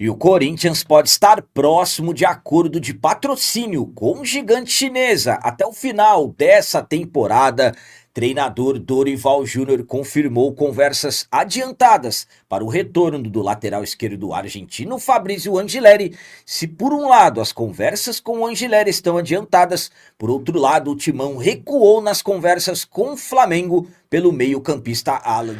E o Corinthians pode estar próximo de acordo de patrocínio com o gigante chinesa até o final dessa temporada. Treinador Dorival Júnior confirmou conversas adiantadas para o retorno do lateral esquerdo argentino Fabrício Angileri. Se por um lado as conversas com o Angileri estão adiantadas, por outro lado o Timão recuou nas conversas com o Flamengo pelo meio-campista Alan.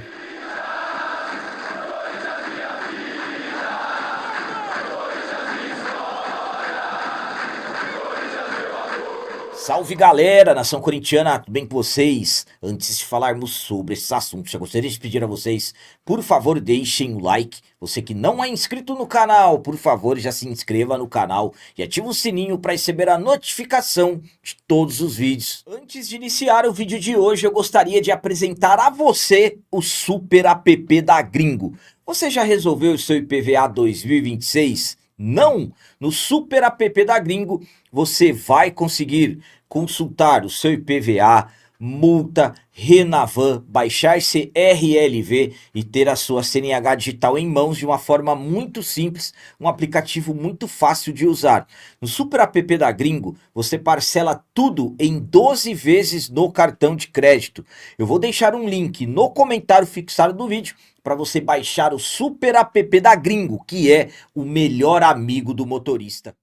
Salve galera, nação corintiana, tudo bem com vocês? Antes de falarmos sobre esses assuntos, já gostaria de pedir a vocês, por favor, deixem o like. Você que não é inscrito no canal, por favor, já se inscreva no canal e ative o sininho para receber a notificação de todos os vídeos. Antes de iniciar o vídeo de hoje, eu gostaria de apresentar a você o Super App da Gringo. Você já resolveu o seu IPVA 2026? Não! No Super App da Gringo, você vai conseguir consultar o seu IPVA, multa, Renavan, baixar CRLV e ter a sua CNH digital em mãos de uma forma muito simples, um aplicativo muito fácil de usar. No Super App da Gringo, você parcela tudo em 12 vezes no cartão de crédito. Eu vou deixar um link no comentário fixado do vídeo para você baixar o Super App da Gringo, que é o melhor amigo do motorista.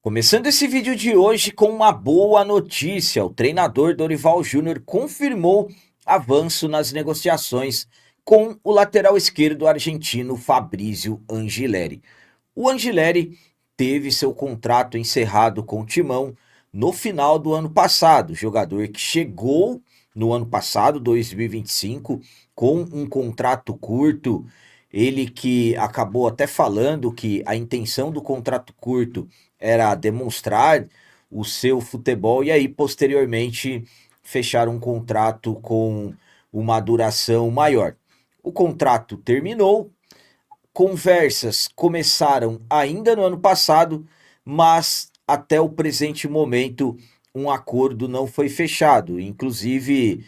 Começando esse vídeo de hoje com uma boa notícia, o treinador Dorival Júnior confirmou avanço nas negociações com o lateral esquerdo argentino Fabrício Angileri. O Angileri teve seu contrato encerrado com o Timão no final do ano passado, jogador que chegou no ano passado, 2025, com um contrato curto. Ele que acabou até falando que a intenção do contrato curto era demonstrar o seu futebol e aí posteriormente fechar um contrato com uma duração maior. O contrato terminou, conversas começaram ainda no ano passado, mas até o presente momento um acordo não foi fechado. Inclusive,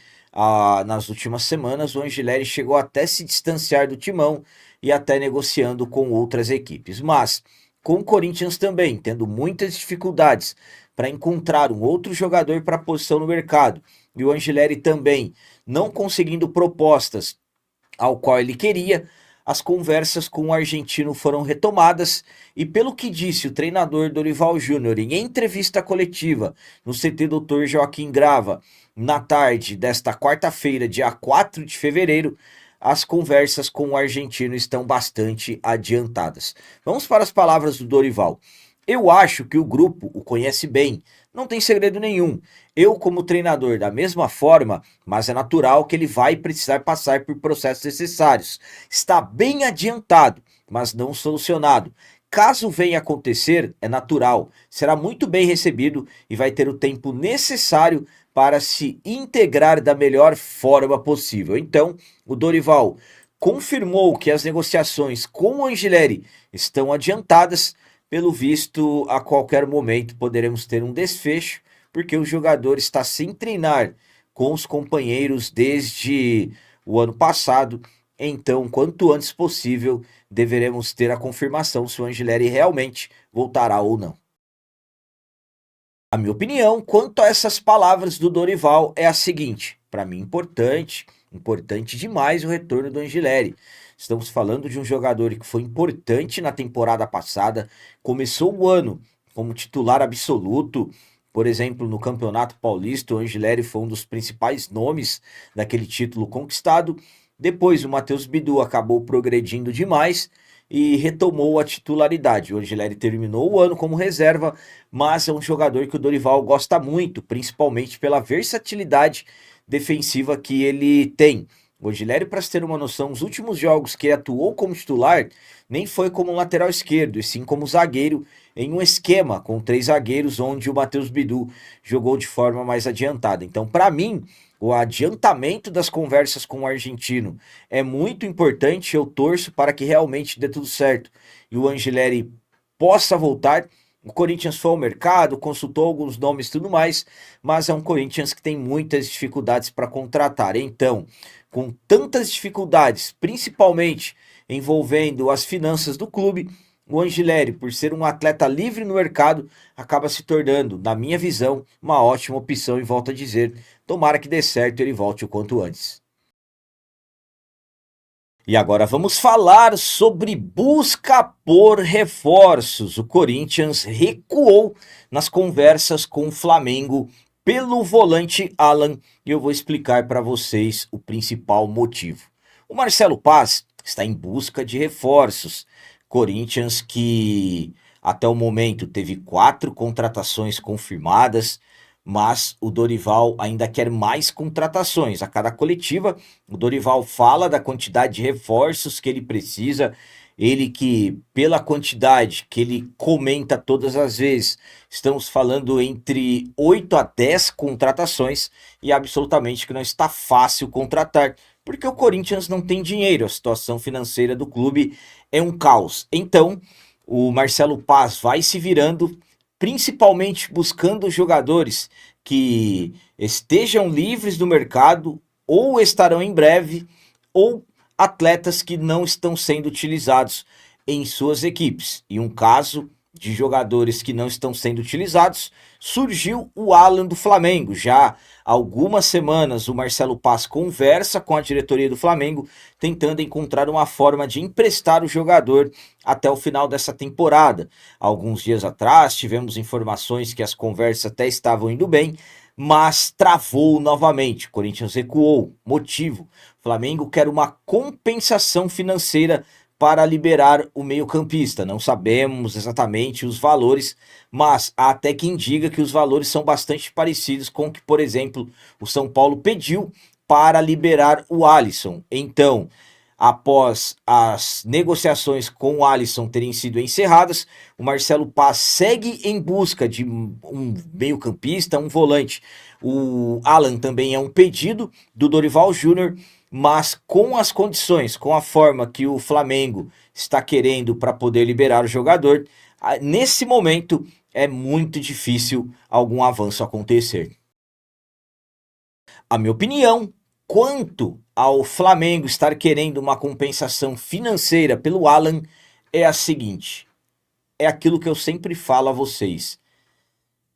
nas últimas semanas, o Angileri chegou até se distanciar do Timão e até negociando com outras equipes. Mas, com o Corinthians também, tendo muitas dificuldades para encontrar um outro jogador para a posição no mercado, e o Angileri também não conseguindo propostas ao qual ele queria, as conversas com o argentino foram retomadas e, pelo que disse o treinador Dorival Júnior em entrevista coletiva no CT Dr. Joaquim Grava, na tarde desta quarta-feira, dia 4 de fevereiro, as conversas com o argentino estão bastante adiantadas. Vamos para as palavras do Dorival. Eu acho que o grupo o conhece bem, não tem segredo nenhum. Eu, como treinador, da mesma forma, mas é natural que ele vai precisar passar por processos necessários. Está bem adiantado, mas não solucionado. Caso venha acontecer, é natural, será muito bem recebido e vai ter o tempo necessário para se integrar da melhor forma possível. Então, o Dorival confirmou que as negociações com o Angileri estão adiantadas. Pelo visto, a qualquer momento poderemos ter um desfecho, porque o jogador está sem treinar com os companheiros desde o ano passado. Então, quanto antes possível, deveremos ter a confirmação se o Angileri realmente voltará ou não. A minha opinião quanto a essas palavras do Dorival é a seguinte: para mim importante demais o retorno do Angileri. Estamos falando de um jogador que foi importante na temporada passada, começou o ano como titular absoluto. Por exemplo, no Campeonato Paulista, o Angileri foi um dos principais nomes daquele título conquistado. Depois o Matheus Bidu acabou progredindo demais e retomou a titularidade. O Angileri terminou o ano como reserva, mas é um jogador que o Dorival gosta muito, principalmente pela versatilidade defensiva que ele tem. O Angileri, para se ter uma noção, os últimos jogos que ele atuou como titular, nem foi como lateral esquerdo, e sim como zagueiro, em um esquema com 3 zagueiros, onde o Matheus Bidu jogou de forma mais adiantada. Então, para mim, o adiantamento das conversas com o argentino é muito importante. Eu torço para que realmente dê tudo certo e o Angileri possa voltar. O Corinthians foi ao mercado, consultou alguns nomes e tudo mais, mas é um Corinthians que tem muitas dificuldades para contratar. Então, com tantas dificuldades, principalmente envolvendo as finanças do clube, o Angileri, por ser um atleta livre no mercado, acaba se tornando, na minha visão, uma ótima opção e volto a dizer, tomara que dê certo e ele volte o quanto antes. E agora vamos falar sobre busca por reforços. O Corinthians recuou nas conversas com o Flamengo pelo volante Alan e eu vou explicar para vocês o principal motivo. O Marcelo Paz está em busca de reforços. Corinthians que até o momento teve 4 contratações confirmadas, mas o Dorival ainda quer mais contratações. A cada coletiva, o Dorival fala da quantidade de reforços que ele precisa. Ele que, pela quantidade que ele comenta todas as vezes, estamos falando entre 8 a 10 contratações e absolutamente que não está fácil contratar, porque o Corinthians não tem dinheiro, a situação financeira do clube é um caos. Então, o Marcelo Paz vai se virando, principalmente buscando jogadores que estejam livres do mercado ou estarão em breve, ou atletas que não estão sendo utilizados em suas equipes. E um caso de jogadores que não estão sendo utilizados, surgiu o Alan do Flamengo. Já há algumas semanas o Marcelo Paz conversa com a diretoria do Flamengo, tentando encontrar uma forma de emprestar o jogador até o final dessa temporada. Alguns dias atrás tivemos informações que as conversas até estavam indo bem, mas travou novamente. O Corinthians recuou. Motivo: o Flamengo quer uma compensação financeira para liberar o meio-campista. Não sabemos exatamente os valores, mas há até quem diga que os valores são bastante parecidos com o que, por exemplo, o São Paulo pediu para liberar o Alisson. Então, após as negociações com o Alisson terem sido encerradas, o Marcelo Paz segue em busca de um meio-campista, um volante. O Alan também é um pedido do Dorival Júnior, mas com as condições, com a forma que o Flamengo está querendo para poder liberar o jogador, nesse momento é muito difícil algum avanço acontecer. A minha opinião quanto ao Flamengo estar querendo uma compensação financeira pelo Alan é a seguinte: é aquilo que eu sempre falo a vocês.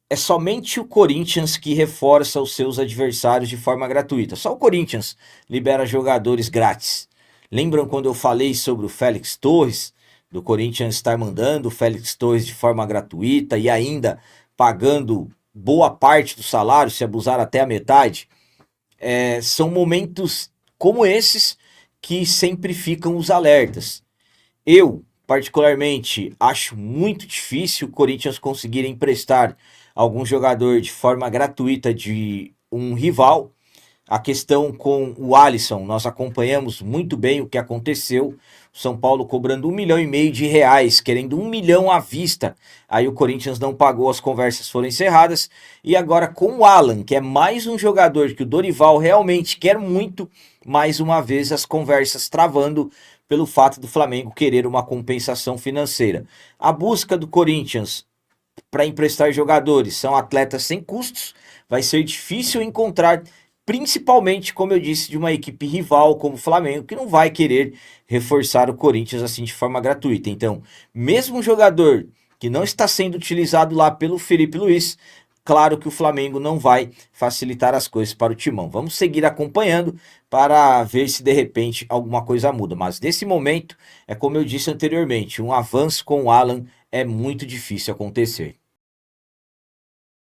É somente o Corinthians que reforça os seus adversários de forma gratuita. Só o Corinthians libera jogadores grátis. Lembram quando eu falei sobre o Félix Torres, do Corinthians estar mandando o Félix Torres de forma gratuita e ainda pagando boa parte do salário, se abusar até a metade? São momentos como esses que sempre ficam os alertas. Eu, particularmente, acho muito difícil o Corinthians conseguir emprestar algum jogador de forma gratuita de um rival. A questão com o Alisson, nós acompanhamos muito bem o que aconteceu. O São Paulo cobrando 1,5 milhão de reais, querendo 1 milhão à vista. Aí o Corinthians não pagou, as conversas foram encerradas. E agora com o Alan, que é mais um jogador que o Dorival realmente quer muito, mais uma vez as conversas travando pelo fato do Flamengo querer uma compensação financeira. A busca do Corinthians para emprestar jogadores são atletas sem custos. Vai ser difícil encontrar, principalmente, como eu disse, de uma equipe rival como o Flamengo, que não vai querer reforçar o Corinthians assim de forma gratuita. Então, mesmo um jogador que não está sendo utilizado lá pelo Felipe Luiz, claro que o Flamengo não vai facilitar as coisas para o Timão. Vamos seguir acompanhando para ver se de repente alguma coisa muda. Mas nesse momento, é como eu disse anteriormente, um avanço com o Alan é muito difícil acontecer.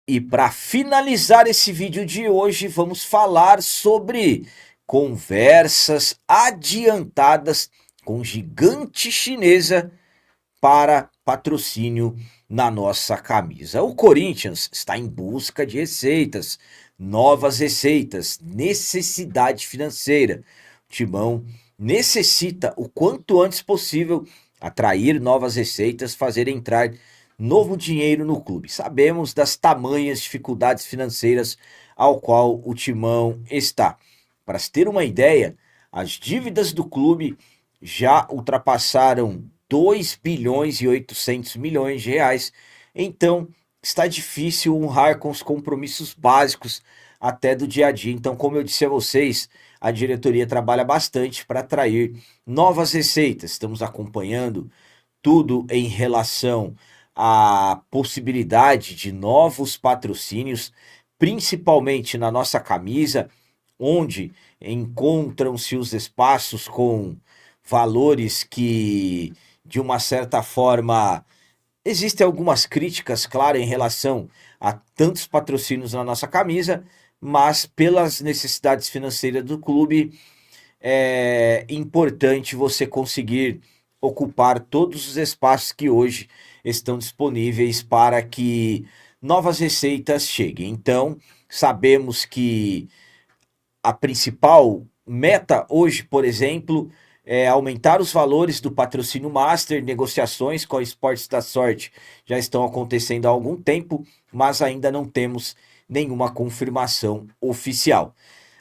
E para finalizar esse vídeo de hoje, vamos falar sobre conversas adiantadas com gigante chinesa para patrocínio na nossa camisa. O Corinthians está em busca de receitas, novas receitas, necessidade financeira. O Timão necessita o quanto antes possível atrair novas receitas, fazer entrar novo dinheiro no clube. Sabemos das tamanhas dificuldades financeiras ao qual o Timão está. Para se ter uma ideia, as dívidas do clube já ultrapassaram 2 bilhões e 800 milhões de reais. Então, está difícil honrar com os compromissos básicos até do dia a dia. Então, como eu disse a vocês, a diretoria trabalha bastante para atrair novas receitas. Estamos acompanhando tudo em relação à possibilidade de novos patrocínios, principalmente na nossa camisa, onde encontram-se os espaços com valores que, de uma certa forma, existem algumas críticas, claro, em relação a tantos patrocínios na nossa camisa, mas pelas necessidades financeiras do clube, é importante você conseguir ocupar todos os espaços que hoje estão disponíveis para que novas receitas cheguem. Então, sabemos que a principal meta hoje, por exemplo, é aumentar os valores do patrocínio Master. Negociações com a Esportes da Sorte já estão acontecendo há algum tempo, mas ainda não temos nenhuma confirmação oficial.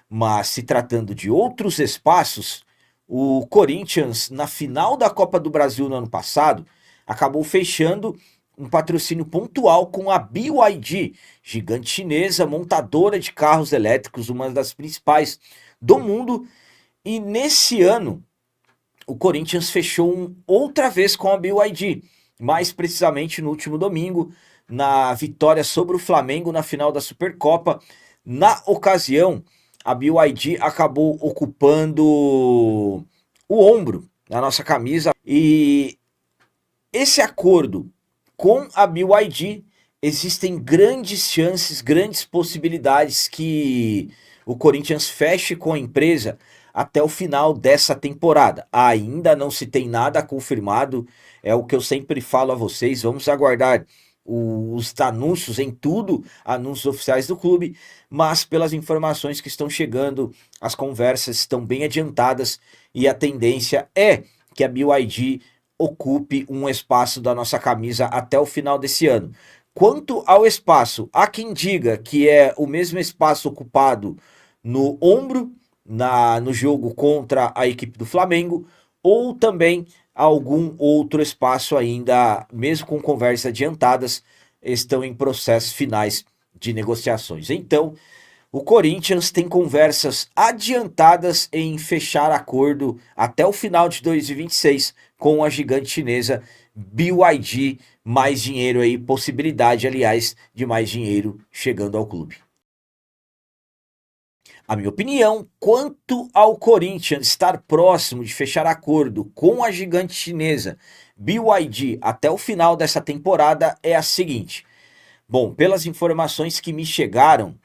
Mas se tratando de outros espaços, o Corinthians, na final da Copa do Brasil no ano passado, acabou fechando um patrocínio pontual com a BYD, gigante chinesa, montadora de carros elétricos, uma das principais do mundo. E nesse ano, o Corinthians fechou outra vez com a BYD, mais precisamente no último domingo, na vitória sobre o Flamengo na final da Supercopa. Na ocasião, a BYD acabou ocupando o ombro na nossa camisa, e esse acordo com a BYD, existem grandes chances, grandes possibilidades que o Corinthians feche com a empresa até o final dessa temporada. Ainda não se tem nada confirmado, é o que eu sempre falo a vocês, vamos aguardar os anúncios em tudo, anúncios oficiais do clube, mas pelas informações que estão chegando, as conversas estão bem adiantadas e a tendência é que a BYD ocupe um espaço da nossa camisa até o final desse ano. Quanto ao espaço, há quem diga que é o mesmo espaço ocupado no ombro, no jogo contra a equipe do Flamengo, ou também algum outro espaço ainda, mesmo com conversas adiantadas, estão em processos finais de negociações. Então, o Corinthians tem conversas adiantadas em fechar acordo até o final de 2026 com a gigante chinesa BYD. Mais dinheiro aí, possibilidade, aliás, de mais dinheiro chegando ao clube. A minha opinião quanto ao Corinthians estar próximo de fechar acordo com a gigante chinesa BYD até o final dessa temporada é a seguinte. Bom, pelas informações que me chegaram,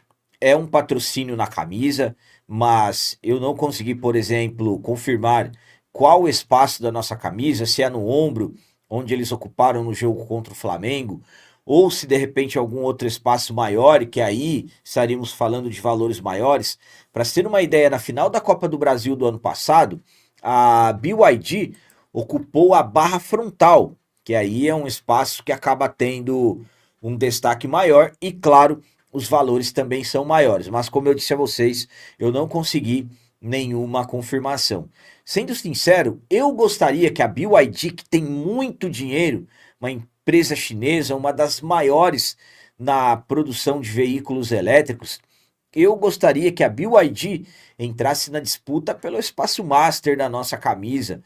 é um patrocínio na camisa, mas eu não consegui, por exemplo, confirmar qual o espaço da nossa camisa, se é no ombro, onde eles ocuparam no jogo contra o Flamengo, ou se de repente algum outro espaço maior, que aí estaríamos falando de valores maiores. Para ter uma ideia, na final da Copa do Brasil do ano passado, a BYD ocupou a barra frontal, que aí é um espaço que acaba tendo um destaque maior e, claro, os valores também são maiores. Mas como eu disse a vocês, eu não consegui nenhuma confirmação. Sendo sincero, eu gostaria que a BYD, que tem muito dinheiro, uma empresa chinesa, uma das maiores na produção de veículos elétricos, eu gostaria que a BYD entrasse na disputa pelo espaço Master na nossa camisa,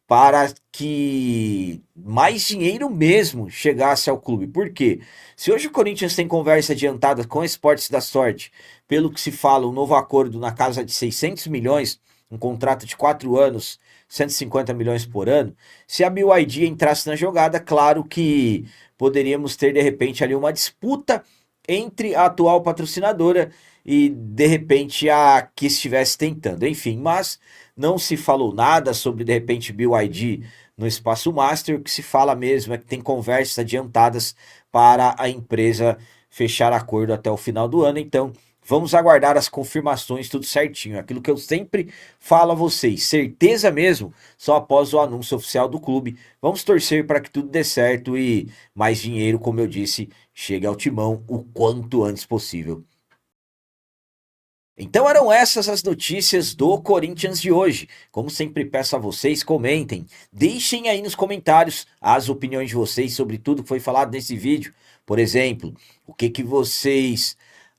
para que mais dinheiro mesmo chegasse ao clube. Por quê? Se hoje o Corinthians tem conversa adiantada com a Esportes da Sorte, pelo que se fala, um novo acordo na casa de 600 milhões, um contrato de 4 anos, 150 milhões por ano, se a BYD entrasse na jogada, claro que poderíamos ter de repente ali uma disputa entre a atual patrocinadora e de repente a que estivesse tentando. Enfim, mas não se falou nada sobre de repente BYD no espaço Master. O que se fala mesmo é que tem conversas adiantadas para a empresa fechar acordo até o final do ano. Então, vamos aguardar as confirmações, tudo certinho. Aquilo que eu sempre falo a vocês, certeza mesmo, só após o anúncio oficial do clube. Vamos torcer para que tudo dê certo e mais dinheiro, como eu disse, chegue ao timão o quanto antes possível. Então eram essas as notícias do Corinthians de hoje. Como sempre peço a vocês, comentem, deixem aí nos comentários as opiniões de vocês sobre tudo que foi falado nesse vídeo. Por exemplo, o que vocês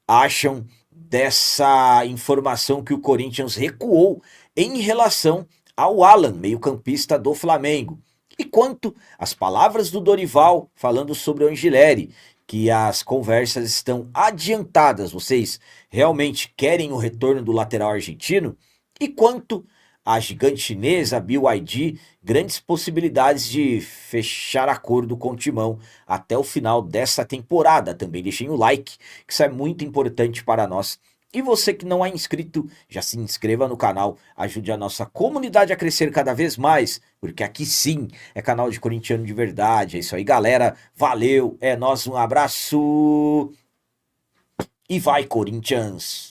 acham dessa informação que o Corinthians recuou em relação ao Alan, meio-campista do Flamengo, E quanto às palavras do Dorival falando sobre o Angileri, que as conversas estão adiantadas, vocês realmente querem o retorno do lateral argentino? E quanto à gigante chinesa, BYD, grandes possibilidades de fechar acordo com o Timão até o final dessa temporada. Também deixem o like, que isso é muito importante para nós. E você que não é inscrito, já se inscreva no canal, ajude a nossa comunidade a crescer cada vez mais, porque aqui sim é canal de corintiano de verdade. É isso aí, galera. Valeu, é nóis, um abraço e vai, Corinthians!